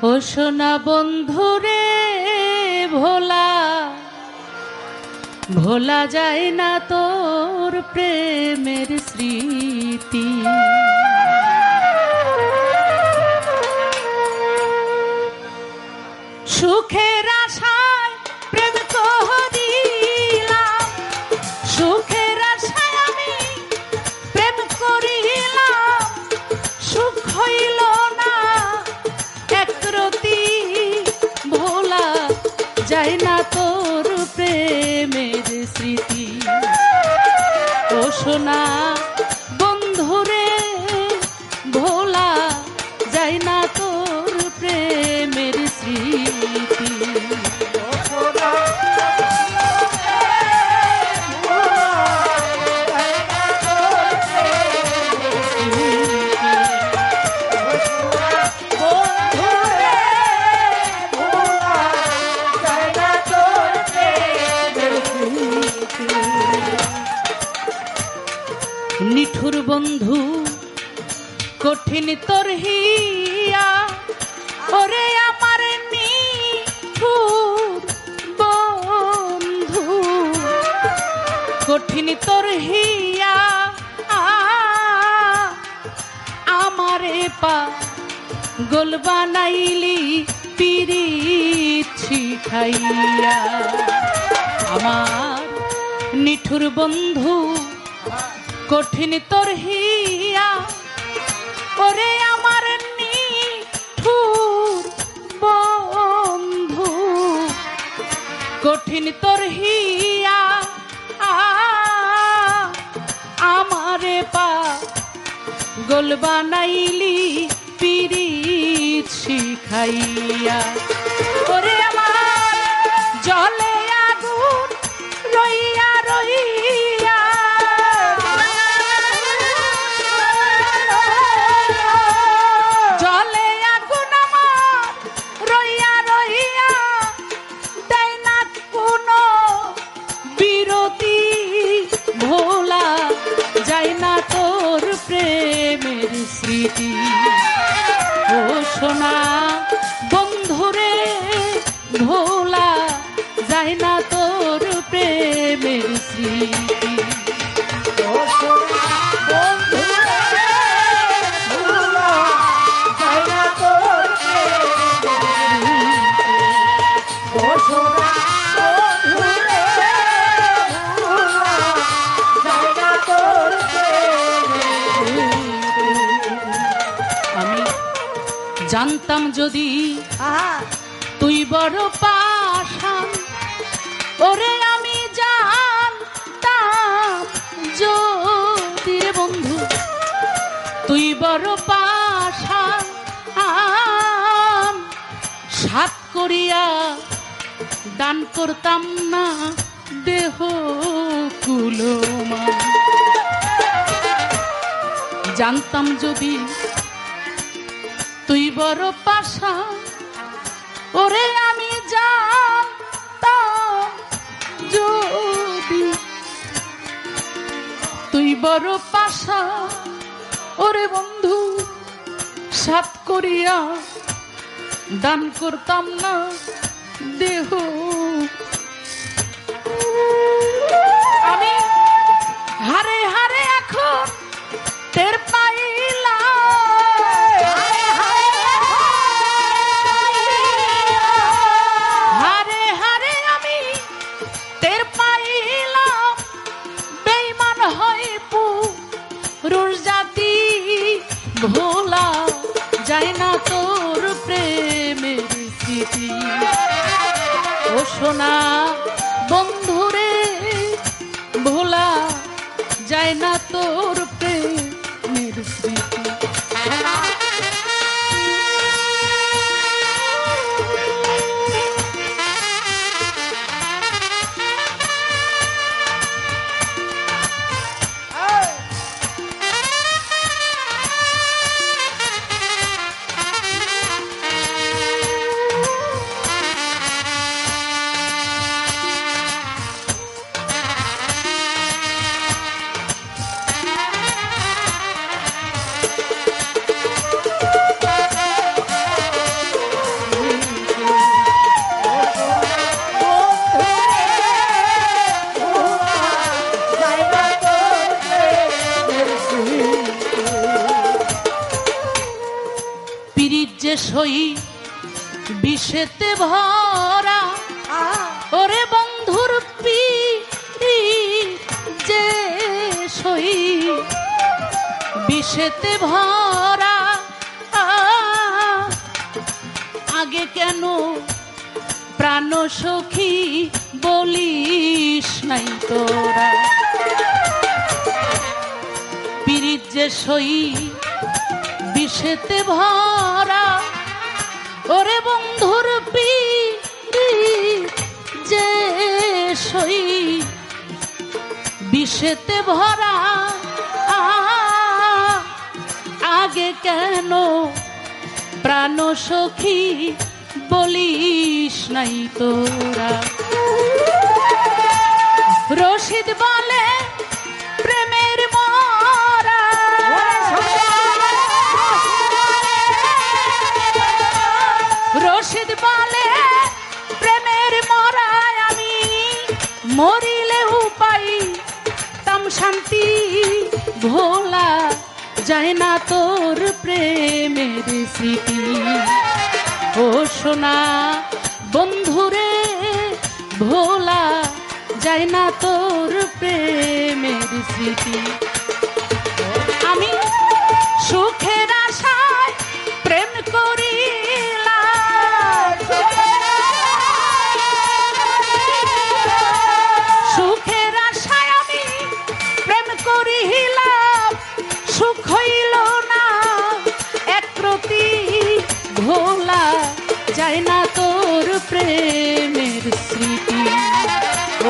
ও সোনা বন্ধুরে ভোলা ভোলা যায় না তোর প্রেমের স্মৃতি। সুখের আশায় প্রেম করিলাম, সুখের আশায় আমি প্রেম করিলাম, সুখ হইল না একরতি, ভোলা যায় না তোর প্রেমের স্মৃতি। ও সোনা বন্ধুরে ভোলা যায় না তোর প্রেমের স্মৃতি। নিঠুর বন্ধু কঠিন তোর হিয়া, ওরে আমার নিঠুর বন্ধু কঠিন তোর হিয়া, আমারে পাগল বানাইলি পিরিত শিখাইয়া। আমার নিঠুর বন্ধু কঠিন তোর হিয়া, ওরে আমার নিঠুর বন্ধু কঠিন তোর হিয়া, আমারে পাগল বানাইলি পিরিত শিখাইয়া। ওরে আমার জলে আগুন রইয়া রইয়া, জলে আগুন আমার রইয়া রইয়া, দেয় না কোনো বিরতি, ভোলা যায় না তোর প্রেমের স্মৃতি। ও সোনা বন্ধুরে ভোলা যায় না তোর প্রেমের স্মৃতি। ও সোনা বন্ধুরে ভোলা যায় না তোর প্রেমের স্মৃতি। ও সোনা বন্ধুরে ভোলা যায় না তোর প্রেমের স্মৃতি। আমি জানতাম যদি তুই বড় পাষাণ, ওরে আমি জানতাম যদি রে বন্ধু তুই বড় পাষাণ, সাত করিয়া দান করতাম না দেহ কুলমান। জানতাম যদি তুই বড় পাষাণ, ওরে আমি জানতাম যদি তুই বড় পাষাণ, ওরে বন্ধু সাত করিয়া দান করতাম না দেহ। আমি হারে হারে এখন টের পাইলাম, হারে হারে আমি টের পাইলাম, বেঈমান হয় পুরুষ জাতি, ভোলা যায় না তোর প্রেমের স্মৃতি। ও সোনা বন্ধুরে ভোলা যায় না তোর প্রেমের স্মৃতি। যে সই বিষেতে ভরা, ওরে বন্ধুর পিরিত যে সই বিষেতে ভরা, আগে কেন প্রাণ সখী বলিস নাই তোরা। পিরিত যে সই বিষেতে ভরা, ওরে বন্ধুর পিরিত যে সই বিষেতে ভরা, আগে কেন প্রাণ সখী বলিস নাই তোরা। রশিদ বলে প্রেমের মরা, রশিদ বলে প্রেমের মরায় আমি মরিলেও পাইতাম শান্তি, ভোলা যায় না তোর প্রেমের স্মৃতি। ও সোনা বন্ধুরে ভোলা যায় না তোর প্রেমের স্মৃতি। আমি সুখের আশায় প্রেম করিলাম, সুখের আশায় আমি প্রেম করিলাম, সুখ হইল না একরতি, ভোলা যায় না তোর প্রেমের স্মৃতি।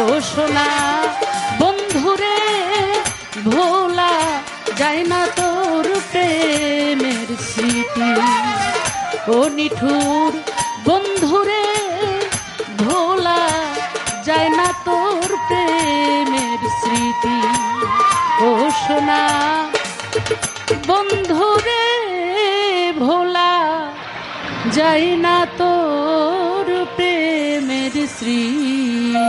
ও সোনা বন্ধুরে ভোলা যায় না তোর প্রেমের স্মৃতি। ও নিঠুর বন্ধুরে ভোলা যায় না তোর প্রেমের স্মৃতি। ও সোনা বন্ধুরে ভোলা যায় না তোর প্রেমের স্মৃতি।